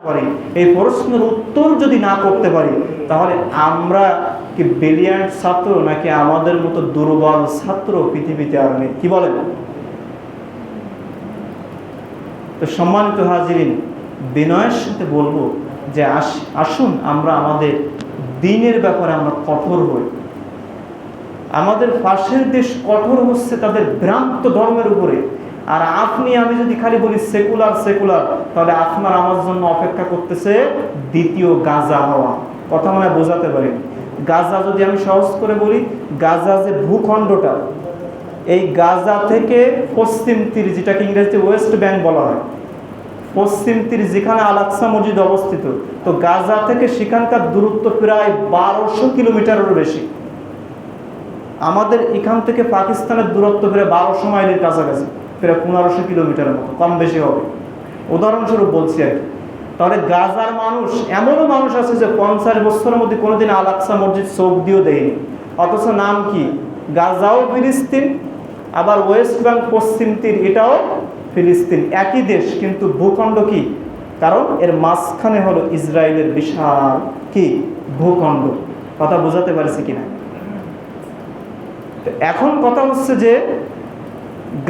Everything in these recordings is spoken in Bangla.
পারি, এই প্রশ্নের উত্তর যদি না করতে পারি, তাহলে আমরা কি ব্রিলিয়ান্ট ছাত্র নাকি আমাদের মতো দুর্বল ছাত্র পৃথিবীতে আর নেই? কি বলেন? তো সম্মানিত হাজিরিন, বিনয়ের সাথে বলবো যে আসুন আমরা আমাদের দ্বীনের ব্যাপারে আমরা কঠোর হই। আমাদের পাশের দেশ কঠোর হচ্ছে তাদের ভ্রান্ত ধর্মের উপরে, আর আপনি আমি যদি খালি বলি সেকুলার সেকুলার, তাহলে আপনার আমার জন্য অপেক্ষা করতেছে দ্বিতীয় গাজা হওয়া। কথা মনে বোঝাতে পারি? গাজা যদি আমি সহজ করে বলি, গাজা যে ভূখণ্ডটা, এই গাজা থেকে পশ্চিম তীর, যেটাকে ইংরেজিতে ওয়েস্ট ব্যাংক বলা হয়, পশ্চিম তীর যেখানে আল আকসা মসজিদ অবস্থিত, তো গাজা থেকে সেখানকার দূরত্ব প্রায় 1200 কিলোমিটারেরও বেশি। আমাদের এখান থেকে পাকিস্তানের দূরত্ব প্রায় 1200 মাইলের কাছাকাছি, প্রায় 1500 কিলোমিটারের মতো, কম বেশি হবে, উদাহরণস্বরূপ বলছি আর কি। তাহলে গাজার মানুষ, এমনও মানুষ আছে যে 50 বছরের মধ্যে কোনোদিন আল আকসা মসজিদ চোখ দিয়েও দেয়নি, অথচ নাম কি? গাজাও ফিলিস্তিন, আবার ওয়েস্ট ব্যাংক পশ্চিম তীর এটাও ফিলিস্তিন, একই দেশ, কিন্তু ভূখণ্ড কি? কারণ এর মাঝখানে হলো ইসরায়েলের বিশাল কি ভূখণ্ড। কথা বোঝাতে পারছি কিনা? এখন কথা হচ্ছে যে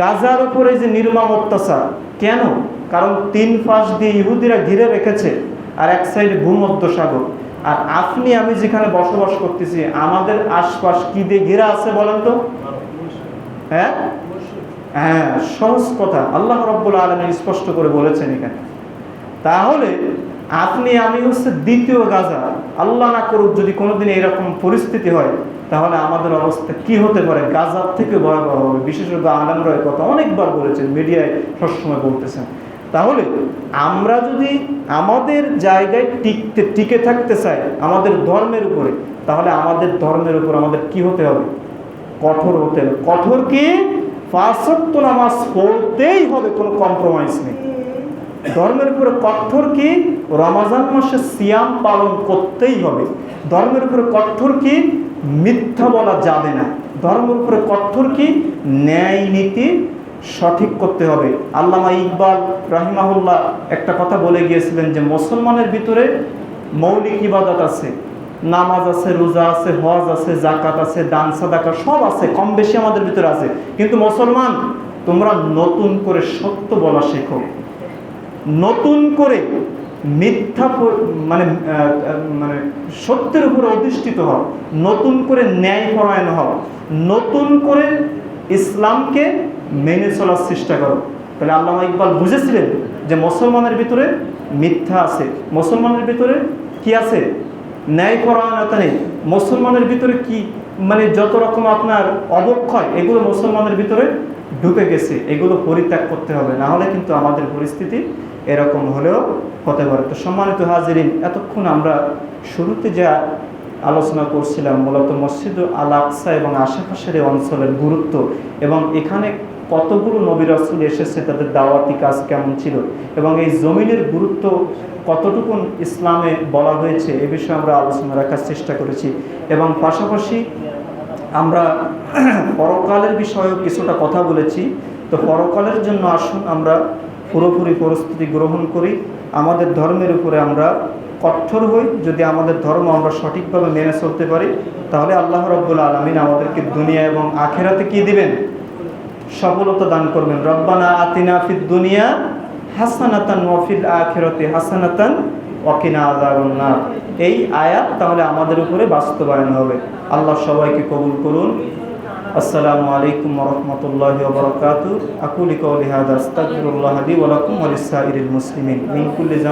গাজার উপরে যে নির্মম অত্যাচার, কেন? কারণ 3 পাশ দিয়ে ইহুদিরা ঘিরে রেখেছে, আর এক সাইডে ভূমধ্যসাগর। আর আপনি আমি যেখানে বসবাস করতেছি, আমাদের আশপাশ কি দিয়ে ঘেরা আছে বলেন তো? হ্যাঁ, সহজ কথা, আল্লাহ রাব্বুল আলামিন স্পষ্ট করে বলেছেন এখানে। তাহলে আপনি আমি হচ্ছে দ্বিতীয় গাজা। আল্লাহ না করুক যদি কোনোদিন এরকম পরিস্থিতি হয়, তাহলে আমাদের অবস্থা কি হতে পারে? গাজার থেকে ভয়াবহ হবে। বিশেষজ্ঞ আলেমরা এই কথা অনেকবার বলেছেন, মিডিয়ায় সবসময় বলতেছেন। তাহলে আমরা যদি আমাদের জায়গায় টিকে থাকতে চাই আমাদের ধর্মের উপরে, তাহলে আমাদের ধর্মের উপর আমাদের কি হতে হবে? কঠোর হতে হবে। কঠোর কি? 5 ওয়াক্ত নামাজ পড়তেই হবে, কোনো কম্প্রোমাইজ নেই। ধর্মের উপরে কঠোর কি? রমজান মাসে সিয়াম পালন করতেই হবে। ধর্মের উপরে কঠোর কি? মিথ্যা বলা যাবে না। ধর্মের উপরে কঠোর কি? ন্যায় নীতি সঠিক করতে হবে। আল্লামা ইকবাল রাহিমাহুল্লাহ একটা কথা বলে গিয়েছিলেন যে মুসলমানের ভিতরে মৌলিক ইবাদত আছে, নামাজ আছে, রোজা আছে, হজ আছে, জাকাত আছে, দান সাদাকা সব আছে, কম বেশি আমাদের ভিতরে আছে। কিন্তু মুসলমান, তোমরা নতুন করে সত্য বলা শেখো, নতুন করে মিথ্যা মানে সত্যের উপরে অধিষ্ঠিত হও, নতুন করে ন্যায়পরায়ণ হও, নতুন করে ইসলামকে মেনে চলার চেষ্টা করো। তাহলে আল্লামা ইকবাল বুঝেছিলেন যে মুসলমানের ভিতরে মিথ্যা আছে, মুসলমানের ভিতরে কি আছে? ন্যায়পরায়ণতা নেই। মুসলমানের ভিতরে কি মানে যত রকম আপনার অবক্ষয়, এগুলো মুসলমানের ভিতরে ঢুকে গেছে, এগুলো পরিত্যাগ করতে হবে, না হলে কিন্তু আমাদের পরিস্থিতি এরকম হলেও হতে পারে। তো সম্মানিত হাজিরিন, এতক্ষণ আমরা শুরুতে যা আলোচনা করছিলাম মূলত মসজিদ আল আকসা এবং আশেপাশের এই অঞ্চলের গুরুত্ব, এবং এখানে কতগুলো নবী রাসূল এসেছে, তাদের দাওয়াতি কাজ কেমন ছিল, এবং এই জমিনের গুরুত্ব কতটুকু ইসলামে বলা হয়েছে, এ বিষয়ে আমরা আলোচনা রাখার চেষ্টা করেছি। এবং পাশাপাশি আমরা পরকালের বিষয়েও কিছুটা কথা বলেছি। তো পরকালের জন্য আসুন আমরা পুরোপুরি প্রস্তুতি গ্রহণ করি, আমাদের ধর্মের উপরে আমরা কঠোর হই। যদি আমাদের ধর্ম আমরা সঠিকভাবে মেনে চলতে পারি, তাহলে আল্লাহ রাব্বুল আলামিন আমাদেরকে দুনিয়া এবং আখিরাতে কি দিবেন? সফলতা দান করবেন। রব্বানা আতিনা ফিদ দুনিয়া হাসানাতান ওয়া ফিল আখিরাতি হাসানাতান ওয়া কিনা আযাবান নার। এই আয়াত তাহলে আমাদের উপরে বাস্তবায়ন হবে। আল্লাহ সবাইকে কবুল করুন। আসসালামু আলাইকুম ওয়া রাহমাতুল্লাহি ওয়া বারাকাতুহু। আকুলু কাওলি হাযা আস্তাগফিরুল্লাহ লি ওয়া লাকুম ওয়া লিসাইরিল মুসলিমিন মিন কুল্লি